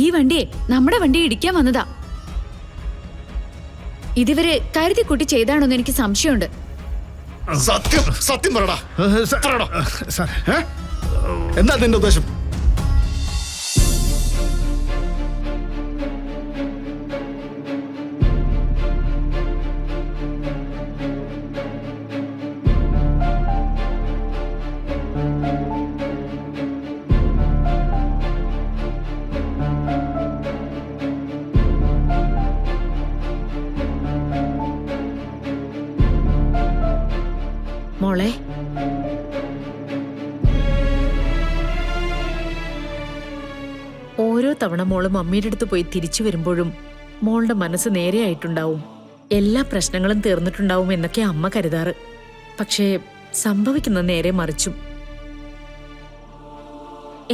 ഈ വണ്ടിയെ നമ്മുടെ വണ്ടിയെ ഇടിക്കാൻ വന്നതാ. ഇതിവരെ കരുതി കൂട്ടി ചെയ്താണോന്ന് എനിക്ക് സംശയമുണ്ട്. സത്യം സത്യം പറടാ. എന്താ നിന്റെ ഉദ്ദേശം? മോളെ, ഓരോ തവണ മോള് മമ്മിയുടെ അടുത്ത് പോയി തിരിച്ചു വരുമ്പോഴും മോളുടെ മനസ്സ് നേരെയായിട്ടുണ്ടാവും, എല്ലാ പ്രശ്നങ്ങളും തീർന്നിട്ടുണ്ടാവും എന്നൊക്കെ അമ്മ കരുതാറ്. പക്ഷേ സംഭവിക്കുന്ന നേരെ മറിച്ചും.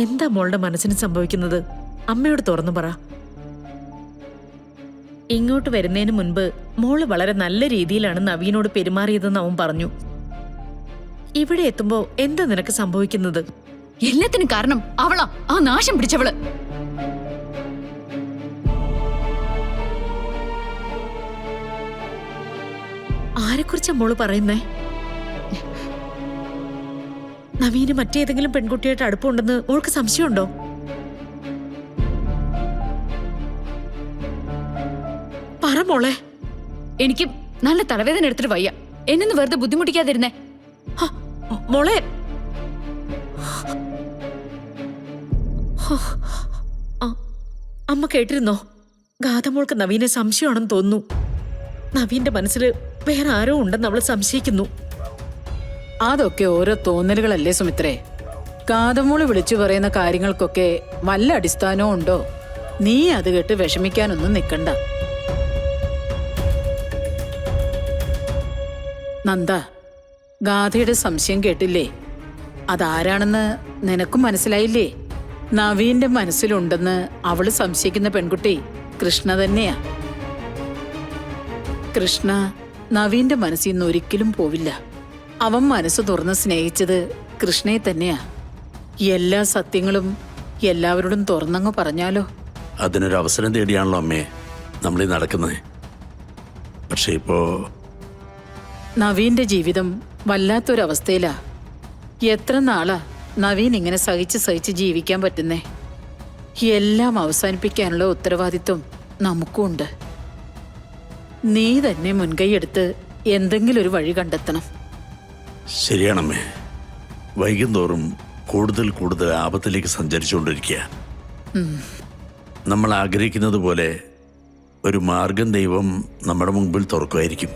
എന്താ മോളുടെ മനസ്സിന് സംഭവിക്കുന്നത്? അമ്മയോട് തുറന്നു പറ. ഇങ്ങോട്ട് വരുന്നതിന് മുൻപ് മോള് വളരെ നല്ല രീതിയിലാണ് നവീനോട് പെരുമാറിയതെന്ന് അവൻ പറഞ്ഞു. ഇവിടെ എത്തുമ്പോ എന്താ നിനക്ക് സംഭവിക്കുന്നത്? എല്ലാത്തിനും കാരണം അവളാ, ആ നാശം പിടിച്ചവള്. ആരെക്കുറിച്ചാ മോള് പറയുന്നേ? നവീന് മറ്റേതെങ്കിലും പെൺകുട്ടിയായിട്ട് അടുപ്പമുണ്ടെന്ന് മോൾക്ക് സംശയമുണ്ടോ? പറ മോളെ. എനിക്ക് നല്ല തലവേദന എടുത്തിട്ട് വയ്യ. എന്നൊന്ന് വെറുതെ ബുദ്ധിമുട്ടിക്കാതിരുന്നേ. മോളെ, അമ്മ കേട്ടിരുന്നോ? ഗാഥമോൾക്ക് നവീനെ സംശയമാണെന്ന് തോന്നുന്നു. നവീന്റെ മനസ്സിൽ വേറെ ആരോ ഉണ്ടെന്ന് അവള് സംശയിക്കുന്നു. അതൊക്കെ ഓരോ തോന്നലുകളല്ലേ സുമിത്രേ. കാതമോള് വിളിച്ചു പറയുന്ന കാര്യങ്ങൾക്കൊക്കെ വല്ല അടിസ്ഥാനവും ഉണ്ടോ? നീ അത് കേട്ട് വിഷമിക്കാനൊന്നും നിൽക്കണ്ട. നന്ദ, ഗാഥയുടെ സംശയം കേട്ടില്ലേ? അതാരാണെന്ന് നിനക്കും മനസ്സിലായില്ലേ? നവീന്റെ മനസ്സിലുണ്ടെന്ന് അവള് സംശയിക്കുന്ന പെൺകുട്ടി കൃഷ്ണ തന്നെയാ. കൃഷ്ണ നവീന്റെ മനസ്സിൽ നിന്ന് ഒരിക്കലും പോവില്ല. അവൻ മനസ്സ് തുറന്ന് സ്നേഹിച്ചത് കൃഷ്ണയെ തന്നെയാ. എല്ലാ സത്യങ്ങളും എല്ലാവരോടും തുറന്നങ്ങ് പറഞ്ഞാലോ? അതിനൊരു അവസരം തേടിയാണല്ലോ അമ്മേ നമ്മളീ നടക്കുന്നത്. പക്ഷെ ഇപ്പോ നവീന്റെ ജീവിതം വല്ലാത്തൊരവസ്ഥയിലാ. എത്ര നാളാ നവീൻ ഇങ്ങനെ സഹിച്ച് ജീവിക്കാൻ പറ്റുന്നേ? എല്ലാം അവസാനിപ്പിക്കാനുള്ള ഉത്തരവാദിത്വം നമുക്കും ഉണ്ട്. നീ തന്നെ മുൻകൈയെടുത്ത് എന്തെങ്കിലും ഒരു വഴി കണ്ടെത്തണം. ശരിയാണമ്മേ. വൈകുന്തോറും കൂടുതൽ കൂടുതൽ ആപത്തിലേക്ക് സഞ്ചരിച്ചുകൊണ്ടിരിക്കുക. നമ്മൾ ആഗ്രഹിക്കുന്നത് പോലെ ഒരു മാർഗം ദൈവം നമ്മുടെ മുമ്പിൽ തുറക്കുമായിരിക്കും.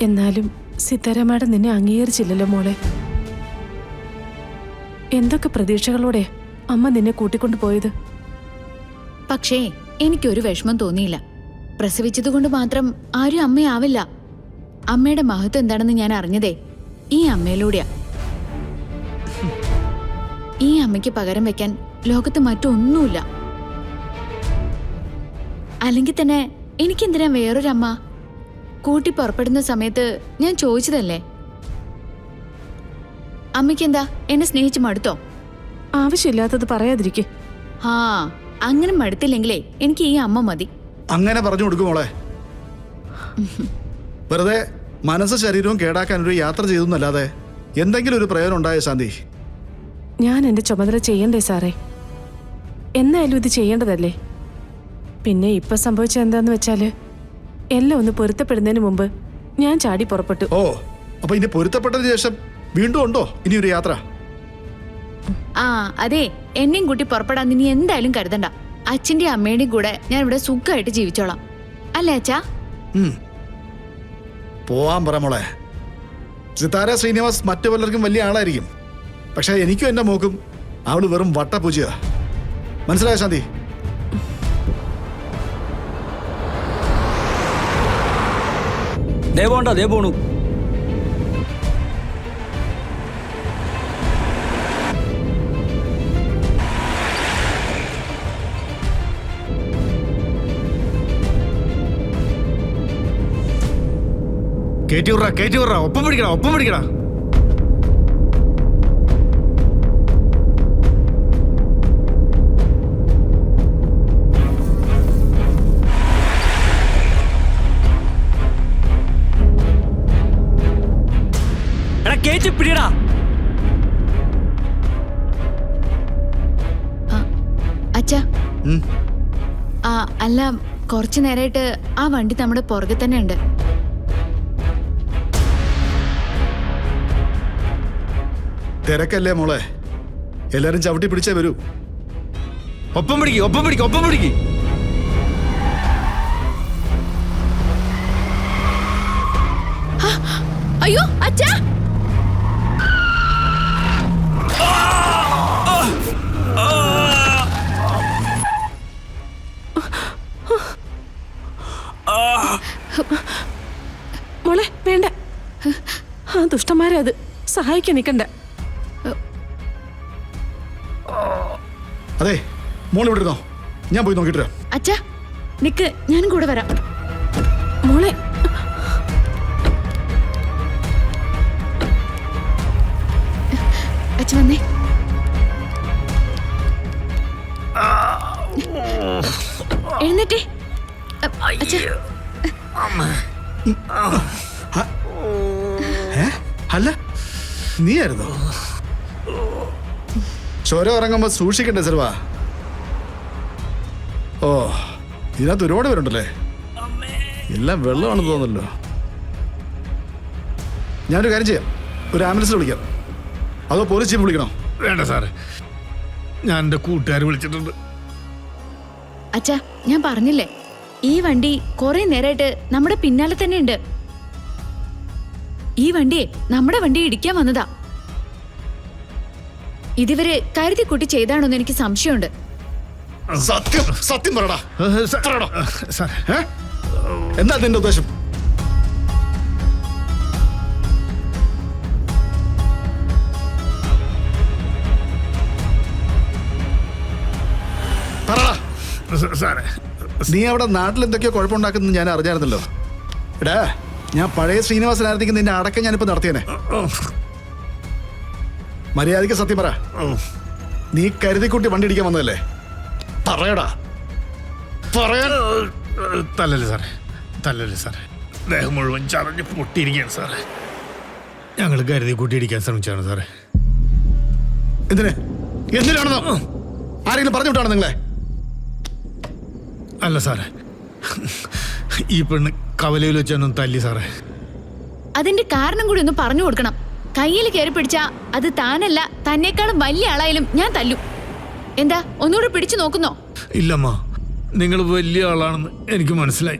എന്നാലും സിത്താര മാഡം നിന്നെ അംഗീകരിച്ചില്ലല്ലോ മോളെ. എന്തൊക്കെ പ്രതീക്ഷകളോടെ അമ്മ നിന്നെ കൂട്ടിക്കൊണ്ടു പോയത്. പക്ഷേ എനിക്കൊരു വിഷമം തോന്നിയില്ല. പ്രസവിച്ചതുകൊണ്ട് മാത്രം ആരും അമ്മയാവില്ല. അമ്മയുടെ മഹത്വം എന്താണെന്ന് ഞാൻ അറിഞ്ഞതേ ഈ അമ്മയിലൂടെയാ. ഈ അമ്മയ്ക്ക് പകരം വെക്കാൻ ലോകത്ത് മറ്റൊന്നുമില്ല. അല്ലെങ്കിൽ തന്നെ എനിക്കെന്തിനാ വേറൊരമ്മ? കൂട്ടി പുറപ്പെടുന്ന സമയത്ത് ഞാൻ ചോദിച്ചതല്ലേ. അമ്മയ്ക്കെന്താ എന്നെ സ്നേഹിച്ച് മടുത്തോ? ആവശ്യമില്ലാത്തത് പറയാതിരിക്കെ. ആ, അങ്ങനെ മടുത്തില്ലെങ്കിലേ എനിക്ക് ഈ അമ്മ മതി. അങ്ങനെ പറഞ്ഞു കൊടുക്കുമോളെ. വെറുതെ മനസ്സ് ശരീരവും കേടാക്കാൻ ഒരു യാത്ര ചെയ്തെന്നല്ലാതെ എന്തെങ്കിലും ഒരു പ്രയോജനം ഉണ്ടായോ ശാന്തി? ഞാൻ എൻ്റെ ചുമതല ചെയ്യണ്ടേ സാറേ? എന്നായാലും ഇത് ചെയ്യേണ്ടതല്ലേ? പിന്നെ ഇപ്പൊ സംഭവിച്ചത് എന്താന്ന് വെച്ചാല് എല്ലാം ഒന്ന് പൊരുത്തപ്പെടുന്നതിന് മുമ്പ് ഞാൻ ചാടി പുറപ്പെട്ടു. ഓ, അപ്പൊ ഇനി പൊരുത്തപ്പെട്ടതിന് ശേഷം വീണ്ടും ഉണ്ടോ ഇനി ഒരു യാത്ര? ആ അതെ, എന്നെയും കൂട്ടി പുറപ്പെടാൻ ഇനി എന്തായാലും കരുതണ്ട. അച്ഛൻ്റെയും അമ്മയുടെയും കൂടെ ഞാൻ ഇവിടെ സുഖമായിട്ട് ജീവിച്ചോളാം. അല്ലേ അച്ഛാ? പോവാൻ പറ മോളെ. സിതാര ശ്രീനിവാസ് മറ്റു പലർക്കും വലിയ ആളായിരിക്കും. പക്ഷെ എനിക്കും എൻ്റെ മോക്കും അവള് വെറും വട്ടപൂജയാ. മനസ്സിലായോ ശാന്തി? ദേ പോണു. കേറ്റി വിട്രാ ഒപ്പം പിടിക്കടാ കേറ്റി പിടിയടാ. അച്ഛാ, അല്ല, കുറച്ചു നേരമായിട്ട് ആ വണ്ടി നമ്മുടെ പുറകെ തന്നെ ഉണ്ട്. തിരക്കല്ലേ മോളെ, എല്ലാരും ചവിട്ടി പിടിച്ചേ വരൂ. ഒപ്പം പിടിക്ക്. അയ്യോ അച്ഛാ, മോളെ വേണ്ട, ആ ദുഷ്ടന്മാരെ അത് സഹായിക്കാൻ നിൽക്കണ്ട. അതെ, മോൾ ഇവിടെ ഇരുന്നോ, ഞാൻ പോയി നോക്കിട്ട് വരാം. അച്ഛാ നിക്ക്, ഞാനും കൂടെ വരാം. മോളെ അച്ഛ വന്നേ. എഴുന്നേറ്റേ. അച്ഛാ, അല്ല നീയായിരുന്നോ? ചോര ഇറങ്ങുമ്പോ സൂക്ഷിക്കണ്ടേ സെൽവാ? ഓ, ഇതിനകത്ത് ഒരുപാട് പേരുണ്ടല്ലേ, എല്ലാം വെള്ളമാണെന്ന് തോന്നുന്നല്ലോ. ഞാനൊരു കാര്യം ചെയ്യാം, ഒരു ആംബുലൻസിൽ വിളിക്കാം, അതോ പോലീസ് ജീപ്പ് വിളിക്കണോ? വേണ്ട സാറേ, ഞാൻ എൻ്റെ കൂട്ടുകാർ വിളിച്ചിട്ടുണ്ട്. അച്ഛാ, ഞാൻ പറഞ്ഞില്ലേ, ഈ വണ്ടി കുറെ നേരമായിട്ട് നമ്മുടെ പിന്നാലെ തന്നെ ഉണ്ട്. ഈ വണ്ടിയെ നമ്മുടെ വണ്ടി ഇടിക്കാൻ വന്നതാ. ഇതിവര് കരുതി കൂട്ടി ചെയ്താണോന്ന് എനിക്ക് സംശയമുണ്ട്. സത്യം പറടാ. സാറേ, എന്താ നിന്റെ ഉദ്ദേശം? സാറേ, നീ അവിടെ നാട്ടിൽ എന്തൊക്കെയോ കുഴപ്പമുണ്ടാക്കുന്നത് ഞാൻ അറിഞ്ഞായിരുന്നല്ലോ. എടാ, ഞാൻ പഴയ ശ്രീനിവാസനായിരുന്നെങ്കിൽ നിന്റെ അടക്കം ഞാനിപ്പോ നടത്തിയേനെ. മര്യാദയ്ക്ക് സത്യം പറ, നീ കരുതിക്കൂട്ടി വണ്ടി ഇടിക്കാൻ വന്നതല്ലേ? പറയടാ, പറയാൻ. തല്ലല്ലേ സാറേ, ദേഹം മുഴുവൻ ചതഞ്ഞ് പൊട്ടിയിരിക്കുകയാണ് സാറേ. ഞങ്ങൾ കരുതി കൂട്ടിയിടിക്കാൻ ശ്രമിച്ചാണ് സാറേ. എന്തിനാണെന്നോ ആരെങ്കിലും പറഞ്ഞു വിട്ടാണോ നിങ്ങളെ? അല്ല സാറേ, ഈ പെണ്ണ് കവലയിൽ വെച്ചൊന്നും തല്ലി സാറേ. അതിന്റെ കാരണം കൂടി ഒന്ന് പറഞ്ഞു കൊടുക്കണം. കയ്യിൽ കയറി പിടിച്ചാ അത് താനല്ല, തന്നെക്കാളും വലിയ ആളായാലും ഞാൻ തല്ലും. എന്താ, ഒന്നുകൂടെ പിടിച്ചു നോക്കുന്നോ? ഇല്ലമ്മ, നിങ്ങൾ വലിയ ആളാണെന്ന് എനിക്ക് മനസ്സിലായി.